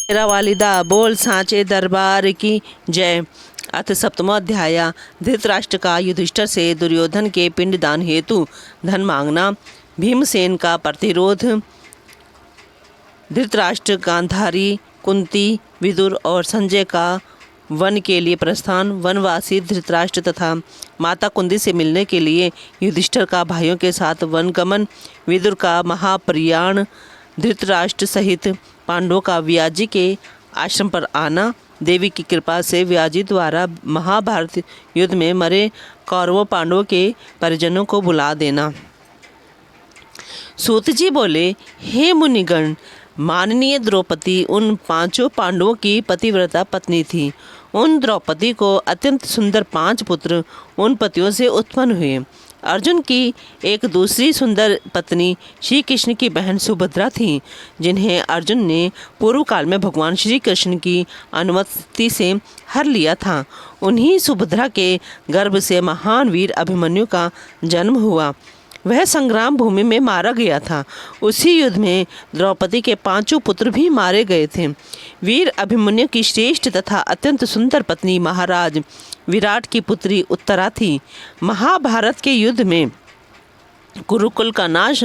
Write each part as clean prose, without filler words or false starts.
तेरा वालिदा बोल सांचे दरबार की जय। अथ सप्तमोध्याय। धृतराष्ट्र का युधिष्ठिर से दुर्योधन के पिंडदान हेतु धन मांगना। भीमसेन का प्रतिरोध। धृतराष्ट्र, गांधारी, कुंती, विदुर और संजय का वन के लिए प्रस्थान। वनवासी धृतराष्ट्र तथा माता कुंती से मिलने के लिए युधिष्ठिर का भाइयों के साथ वनगमन। विदुर का महाप्रयाण। धृतराष्ट्र सहित पांडवों का व्याजी के आश्रम पर आना। देवी की कृपा से व्याजी द्वारा महाभारत युद्ध में मरे कौरवों पांडवों के परिजनों को बुला देना। सूत जी बोले, हे मुनिगण, माननीय द्रौपदी उन पांचों पांडवों की पतिव्रता पत्नी थी। उन द्रौपदी को अत्यंत सुंदर 5 पुत्र उन पतियों से उत्पन्न हुए। अर्जुन की एक दूसरी सुंदर पत्नी श्री कृष्ण की बहन सुभद्रा थी, जिन्हें अर्जुन ने पूर्व काल में भगवान श्री कृष्ण की अनुमति से हर लिया था। उन्हीं सुभद्रा के गर्भ से महान वीर अभिमन्यु का जन्म हुआ। वह संग्राम भूमि में मारा गया था। उसी युद्ध में द्रौपदी के 5 पुत्र भी मारे गए थे। वीर अभिमन्यु की श्रेष्ठ तथा अत्यंत सुंदर पत्नी महाराज विराट की पुत्री उत्तरा थी। महाभारत के युद्ध में कुरुकुल का नाश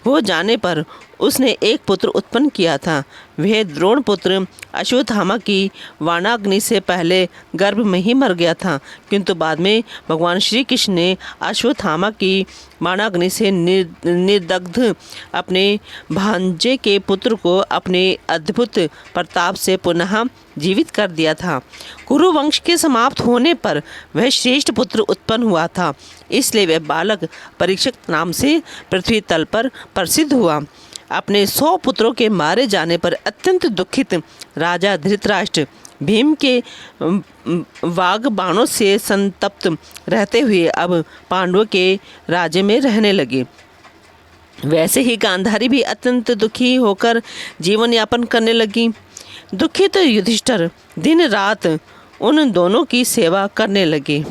हो जाने पर उसने एक पुत्र उत्पन्न किया था। वह द्रोण पुत्र अश्वत्थामा की वाणाग्नि से पहले गर्भ में ही मर गया था, किंतु बाद में भगवान श्री कृष्ण ने अश्वत्थामा की वाणाग्नि से निर्दग्ध अपने भांजे के पुत्र को अपने अद्भुत प्रताप से पुनः जीवित कर दिया था। कुरु वंश के समाप्त होने पर वह श्रेष्ठ पुत्र उत्पन्न हुआ था, इसलिए वह बालक परीक्षित नाम से पृथ्वी तल पर प्रसिद्ध हुआ। अपने 100 पुत्रों के मारे जाने पर अत्यंत दुखित राजा धृतराष्ट्र भीम के वाग बाणों से संतप्त रहते हुए अब पांडवों के राज्य में रहने लगे। वैसे ही गांधारी भी अत्यंत दुखी होकर जीवन यापन करने लगी। दुखित युधिष्ठिर दिन रात उन दोनों की सेवा करने लगे।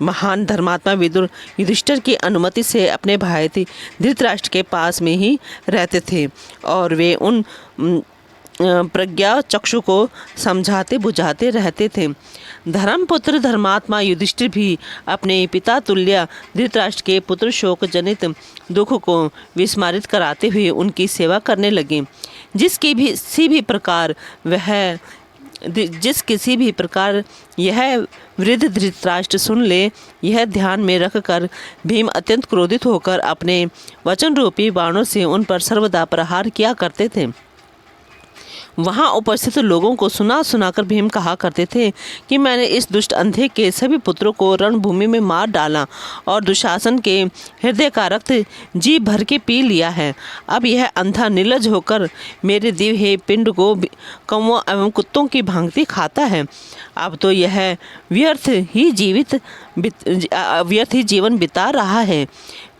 महान धर्मात्मा विदुर युधिष्ठिर की अनुमति से अपने भाई धृतराष्ट्र के पास में ही रहते थे और वे उन प्रज्ञा चक्षु को समझाते बुझाते रहते थे। धर्मपुत्र धर्मात्मा युधिष्ठिर भी अपने पिता तुल्य धृतराष्ट्र के पुत्र शोक जनित दुख को विस्मरित कराते हुए उनकी सेवा करने लगे। जिस किसी भी प्रकार यह वृद्ध धृतराष्ट्र सुन ले, यह ध्यान में रखकर भीम अत्यंत क्रोधित होकर अपने वचन रूपी बाणों से उन पर सर्वदा प्रहार किया करते थे। वहाँ उपस्थित लोगों को सुनाकर भीम कहा करते थे कि मैंने इस दुष्ट अंधे के सभी पुत्रों को रणभूमि में मार डाला और दुशासन के हृदय का रक्त जी भर के पी लिया है। अब यह अंधा निर्लज होकर मेरे दिव्य पिंड को कौवों एवं कुत्तों की भांति खाता है। अब तो यह व्यर्थ ही जीवन बिता रहा है।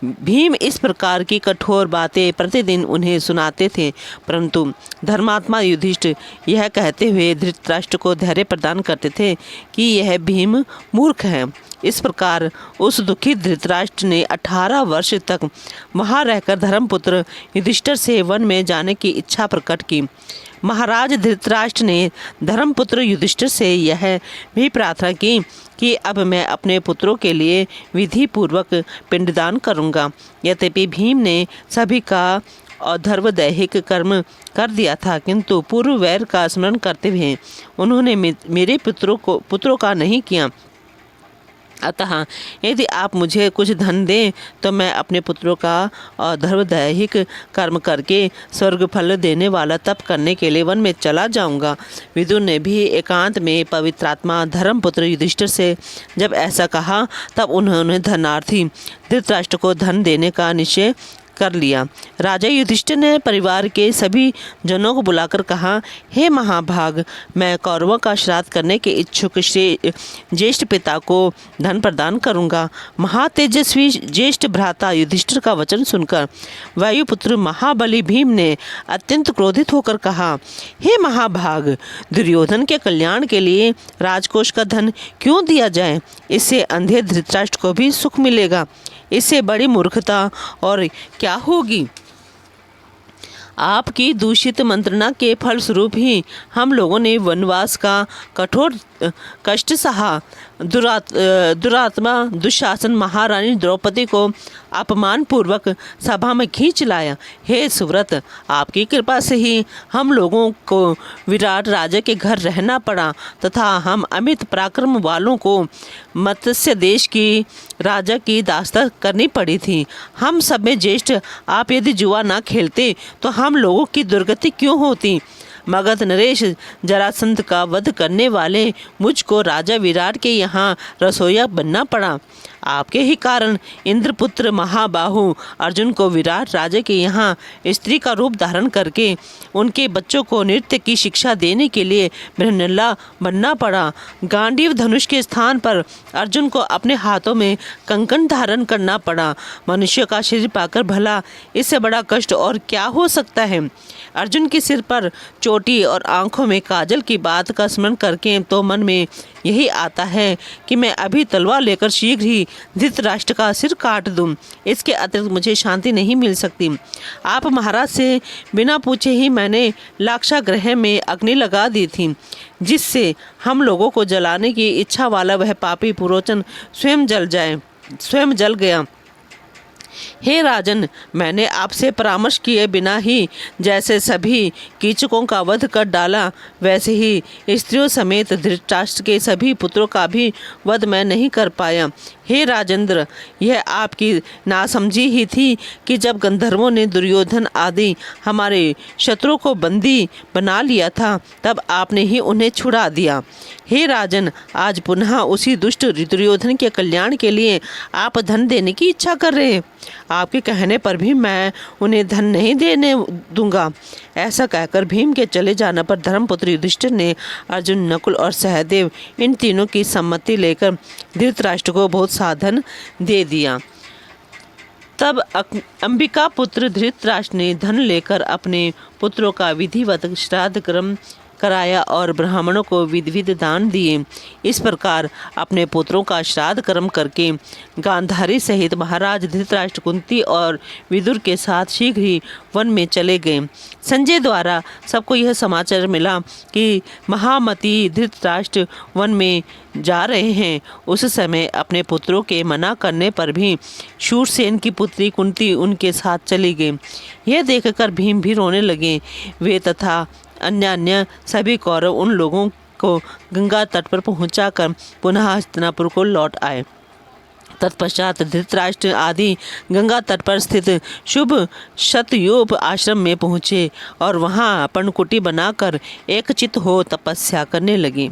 भीम इस प्रकार की कठोर बातें प्रतिदिन उन्हें सुनाते थे, परंतु धर्मात्मा युधिष्ठिर यह कहते हुए धृतराष्ट्र को धैर्य प्रदान करते थे कि यह भीम मूर्ख है। इस प्रकार उस दुखित धृतराष्ट्र ने 18 वर्ष तक वहाँ रहकर धर्मपुत्र युधिष्ठिर से वन में जाने की इच्छा प्रकट की। महाराज धृतराष्ट्र ने धर्मपुत्र युधिष्ठिर से यह भी प्रार्थना की कि अब मैं अपने पुत्रों के लिए विधि पूर्वक पिंडदान करूंगा। यद्यपि भीम ने सभी का अधर्वदैहिक कर्म कर दिया था, किंतु पूर्व वैर का स्मरण करते हुए उन्होंने मेरे पुत्रों का नहीं किया। अतः यदि आप मुझे कुछ धन दें तो मैं अपने पुत्रों का अधर्वदैहिक कर्म करके स्वर्ग फल देने वाला तप करने के लिए वन में चला जाऊंगा। विदुर ने भी एकांत में पवित्रात्मा धर्मपुत्र युधिष्ठिर से जब ऐसा कहा, तब उन्होंने धनार्थी धृतराष्ट्र को धन देने का निश्चय कर लिया। राजा युधिष्ठिर ने परिवार के सभी जनों को बुलाकर कहा, हे महाभाग, मैं कौरवों का श्राद्ध करने के इच्छुक ज्येष्ठ पिता को धन प्रदान करूंगा। महातेजस्वी ज्येष्ठ भ्राता युधिष्ठिर का वचन सुनकर वायुपुत्र महाबली भीम ने अत्यंत क्रोधित होकर कहा, हे महाभाग, दुर्योधन के कल्याण के लिए राजकोष का धन क्यों दिया जाए? इससे अंधे धृतराष्ट्र को भी सुख मिलेगा। इससे बड़ी मूर्खता और क्या होगी? आपकी दूषित मंत्रणा के फलस्वरूप ही हम लोगों ने वनवास का कठोर कष्ट सहा। दुरात्मा दुशासन महारानी द्रौपदी को अपमानपूर्वक सभा में खींच लाया। हे सुव्रत, आपकी कृपा से ही हम लोगों को विराट राजा के घर रहना पड़ा तथा हम अमित पराक्रम वालों को मत्स्य देश की राजा की दास्ता करनी पड़ी थी। हम सब में ज्येष्ठ आप यदि जुआ ना खेलते तो हम लोगों की दुर्गति क्यों होती। मगध नरेश जरासंध का वध करने वाले मुझको राजा विराट के यहाँ रसोइया बनना पड़ा। आपके ही कारण इंद्रपुत्र महाबाहु अर्जुन को विराट राजा के यहाँ स्त्री का रूप धारण करके उनके बच्चों को नृत्य की शिक्षा देने के लिए ब्रह्मल्ला बनना पड़ा। गांडीव धनुष के स्थान पर अर्जुन को अपने हाथों में कंकण धारण करना पड़ा। मनुष्य का शरीर पाकर भला इससे बड़ा कष्ट और क्या हो सकता है। अर्जुन के सिर पर चोटी और आंखों में काजल की बात का स्मरण करके तो मन में यही आता है कि मैं अभी तलवार लेकर शीघ्र ही धृतराष्ट्र का सिर काट दूं। इसके अतिरिक्त मुझे शांति नहीं मिल सकती। आप महाराज से बिना पूछे ही मैंने लाक्षागृह में अग्नि लगा दी थी, जिससे हम लोगों को जलाने की इच्छा वाला वह पापी पुरोचन स्वयं जल गया। हे राजन, मैंने आपसे परामर्श किए बिना ही जैसे सभी कीचकों का वध कर डाला, वैसे ही स्त्रियों समेत धृतराष्ट्र के सभी पुत्रों का भी वध मैं नहीं कर पाया। हे राजेंद्र, यह आपकी नासमझी ही थी कि जब गंधर्वों ने दुर्योधन आदि हमारे शत्रुओं को बंदी बना लिया था, तब आपने ही उन्हें छुड़ा दिया। हे राजन, आज पुनः उसी दुष्ट दुर्योधन के कल्याण के लिए आप धन देने की इच्छा कर रहे हैं। आपके कहने पर भी मैं उन्हें धन नहीं देने दूंगा। ऐसा कहकर भीम के चले जाने पर धर्मपुत्र युधिष्ठिर ने अर्जुन, नकुल और सहदेव इन तीनों की सम्मति लेकर धृतराष्ट्र को बहुत साधन दे दिया। तब अंबिका पुत्र धृतराष्ट्र ने धन लेकर अपने पुत्रों का विधिवत श्राद्ध कर्म कराया और ब्राह्मणों को विधि दान दिए। इस प्रकार अपने पुत्रों का श्राद्ध कर्म करके गांधारी सहित महाराज धृतराष्ट्र कुंती और विदुर के साथ शीघ्र ही वन में चले गए। संजय द्वारा सबको यह समाचार मिला कि महामती धृतराष्ट्र वन में जा रहे हैं। उस समय अपने पुत्रों के मना करने पर भी शूरसेन की पुत्री कुंती उनके साथ चली गई। यह देखकर भीम भी रोने लगे। वे तथा अन्य सभी कौरव उन लोगों को गंगा तट पर पहुंचाकर पुनः हस्तिनापुर को लौट आए। तत्पश्चात धृतराष्ट्र आदि गंगा तट पर स्थित शुभ शतयूप आश्रम में पहुँचे और वहाँ पर्णकुटी बनाकर एकचित्त हो तपस्या करने लगे।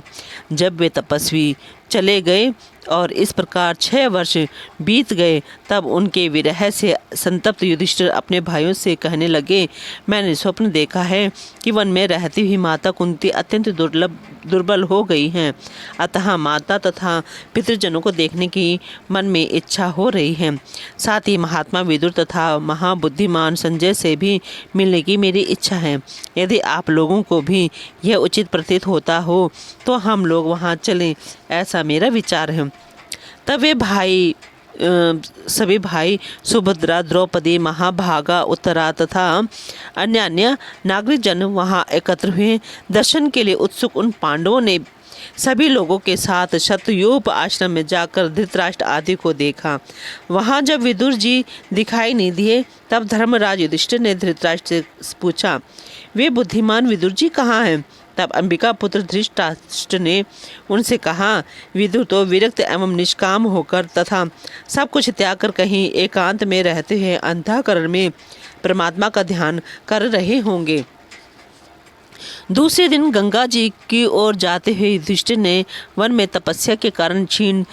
जब वे तपस्वी चले गए और इस प्रकार 6 वर्ष बीत गए, तब उनके विरह से संतप्त युधिष्ठिर अपने भाइयों से कहने लगे, मैंने स्वप्न देखा है कि वन में रहती हुई माता कुंती अत्यंत दुर्बल हो गई हैं। अतः माता तथा पितृजनों को देखने की मन में इच्छा हो रही है। साथ ही महात्मा विदुर तथा महाबुद्धिमान संजय से भी मिलने की मेरी इच्छा है। यदि आप लोगों को भी यह उचित प्रतीत होता हो तो हम लोग वहाँ चलें, ऐसा मेरा विचार है। तब वे सभी भाई सुभद्रा, द्रौपदी, महाभागा, उत्तरा तथा अन्य नागरिकजन वहाँ एकत्र हुए। दर्शन के लिए उत्सुक उन पांडवों ने सभी लोगों के साथ शतयूप आश्रम में जाकर धृतराष्ट्र आदि को देखा। वहाँ जब विदुर जी दिखाई नहीं दिए, तब धर्मराज युधिष्ठिर ने धृतराष्ट्र से पूछा, वे बुद्धिमान विदुर जी कहाँ हैं? तब अंबिका पुत्र धृतराष्ट्र ने उनसे कहा, विदुर तो विरक्त एवं निष्काम होकर तथा सब कुछ त्याग कर कहीं एकांत में रहते हुए अंतःकरण में परमात्मा का ध्यान कर रहे होंगे। दूसरे दिन गंगा जी की ओर जाते हुए युधिष्ठिर ने वन में तपस्या के कारण क्षीण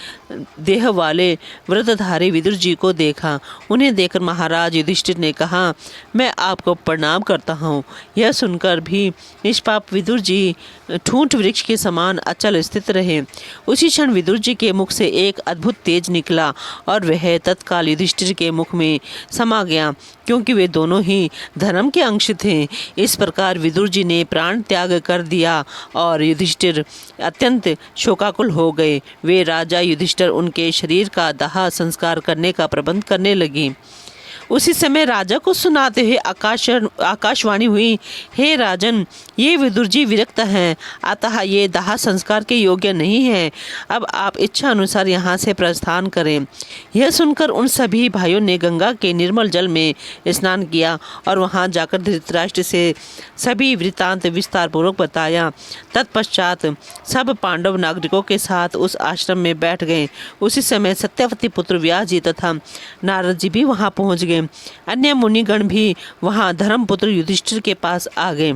देह वाले व्रतधारी विदुर जी को देखा। उन्हें देखकर महाराज युधिष्ठिर ने कहा, मैं आपको प्रणाम करता हूँ। यह सुनकर भी निष्पाप विदुर जी ठूंठ वृक्ष के समान अचल स्थित रहे। उसी क्षण विदुर जी के मुख से एक अद्भुत तेज निकला और वह तत्काल युधिष्ठिर के मुख में समा गया, क्योंकि वे दोनों ही धर्म के अंश थे। इस प्रकार विदुर जी ने प्राण त्याग कर दिया और युधिष्ठिर अत्यंत शोकाकुल हो गए। वे राजा युधिष्ठिर उनके शरीर का दाह संस्कार करने का प्रबंध करने लगे। उसी समय राजा को सुनाते हुए आकाशवाणी हुई, हे राजन, ये विदुर जी विरक्त हैं, अतः ये दाह संस्कार के योग्य नहीं है। अब आप इच्छा अनुसार यहाँ से प्रस्थान करें। यह सुनकर उन सभी भाइयों ने गंगा के निर्मल जल में स्नान किया और वहाँ जाकर धृतराष्ट्र से सभी वृत्तांत विस्तार पूर्वक बताया। तत्पश्चात सब पांडव नागरिकों के साथ उस आश्रम में बैठ गए। उसी समय सत्यवती पुत्र व्यास जी तथा नारद जी भी वहाँ पहुँच गए। अन्य मुनिगण भी वहाँ धर्मपुत्र युधिष्ठिर के पास आ गए।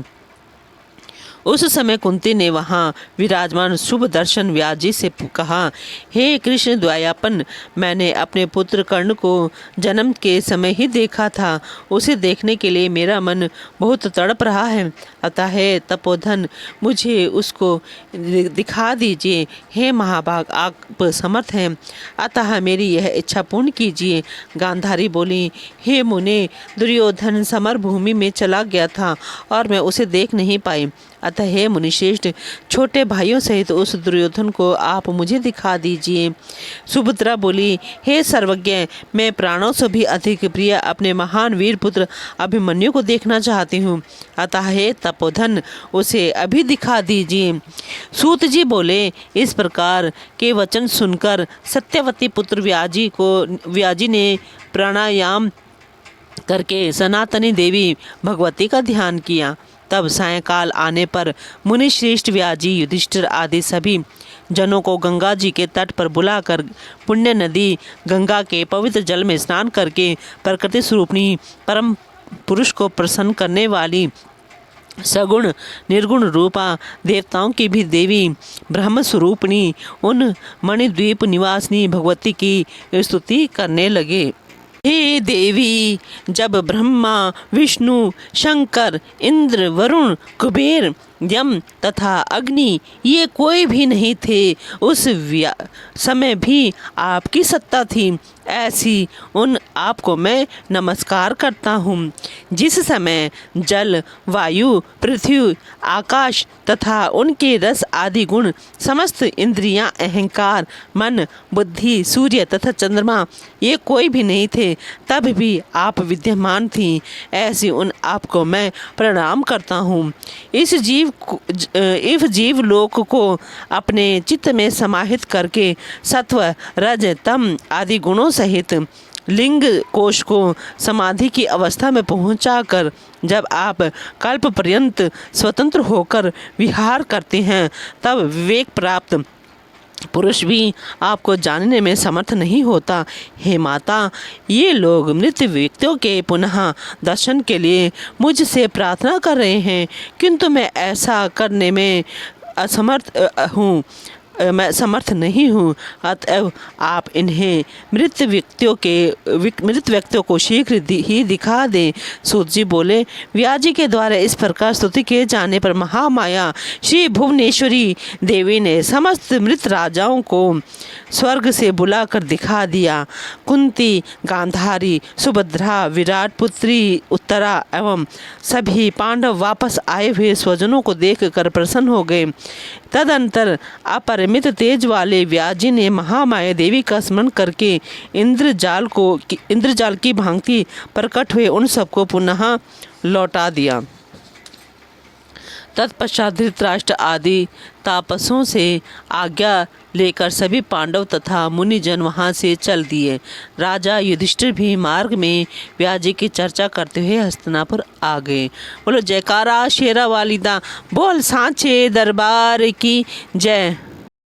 उस समय कुंती ने वहाँ विराजमान शुभ दर्शन व्यास जी से कहा, हे कृष्ण द्वयापन, मैंने अपने पुत्र कर्ण को जन्म के समय ही देखा था। उसे देखने के लिए मेरा मन बहुत तड़प रहा है, अतः हे तपोधन, मुझे उसको दिखा दीजिए। हे महाभाग, आप समर्थ हैं, अतः मेरी यह इच्छा पूर्ण कीजिए। गांधारी बोली, हे मुने, दुर्योधन समर भूमि में चला गया था और मैं उसे देख नहीं पाई, अतः हे मुनिश्रेष्ठ, छोटे भाइयों सहित उस दुर्योधन को आप मुझे दिखा दीजिए। सुभद्रा बोली, हे सर्वज्ञ, मैं प्राणों से भी अधिक प्रिय अपने महान वीर पुत्र अभिमन्यु को देखना चाहती हूँ, अतः हे तपोधन, उसे अभी दिखा दीजिए। सूत जी बोले, इस प्रकार के वचन सुनकर सत्यवती पुत्र व्यास जी ने प्राणायाम करके सनातनी देवी भगवती का ध्यान किया। तब सायंकाल आने पर मुनि श्रेष्ठ व्यास जी, युधिष्ठिर आदि सभी जनों को गंगा जी के तट पर बुलाकर पुण्य नदी गंगा के पवित्र जल में स्नान करके प्रकृति स्वरूपिणी परम पुरुष को प्रसन्न करने वाली सगुण निर्गुण रूपा देवताओं की भी देवी ब्रह्म स्वरूपिणी उन मणिद्वीप निवासिनी भगवती की स्तुति करने लगे। हे देवी, जब ब्रह्मा, विष्णु, शंकर, इंद्र, वरुण, कुबेर, यम तथा अग्नि ये कोई भी नहीं थे, उस समय भी आपकी सत्ता थी, ऐसी उन आपको मैं नमस्कार करता हूँ। जिस समय जल, वायु, पृथ्वी, आकाश तथा उनके रस आदि गुण, समस्त इंद्रियां, अहंकार, मन, बुद्धि, सूर्य तथा चंद्रमा ये कोई भी नहीं थे, तब भी आप विद्यमान थी, ऐसी उन आपको मैं प्रणाम करता हूँ। इस जीव लोक को अपने चित्त में समाहित करके सत्व, रज, तम आदि गुणों सहित लिंग कोश को समाधि की अवस्था में पहुंचाकर जब आप कल्प पर्यंत स्वतंत्र होकर विहार करते हैं, तब विवेक प्राप्त पुरुष भी आपको जानने में समर्थ नहीं होता। हे माता, ये लोग मृत व्यक्तियों के पुनः दर्शन के लिए मुझसे प्रार्थना कर रहे हैं, किंतु मैं ऐसा करने में मैं समर्थ नहीं हूँ, अतएव आप इन्हें मृत व्यक्तियों को शीघ्र ही दिखा दें। सूत जी बोले, व्यास जी के द्वारा इस प्रकार स्तुति किए जाने पर महामाया श्री भुवनेश्वरी देवी ने समस्त मृत राजाओं को स्वर्ग से बुलाकर दिखा दिया। कुंती, गांधारी, सुभद्रा, विराट पुत्री उत्तरा एवं सभी पांडव वापस आए हुए स्वजनों को देखकर प्रसन्न हो गए। तदंतर अपरिमित तेज वाले व्यास जी ने महामाया देवी का स्मरण करके इंद्रजाल की भांति प्रकट हुए उन सबको पुनः लौटा दिया। तत्पश्चात धृतराष्ट्र आदि तापसों से आज्ञा लेकर सभी पांडव तथा मुनिजन वहाँ से चल दिए। राजा युधिष्ठिर भी मार्ग में व्यास जी की चर्चा करते हुए हस्तिनापुर आ गए। बोलो जयकारा शेरा वालिदा, बोल सांचे दरबार की जय।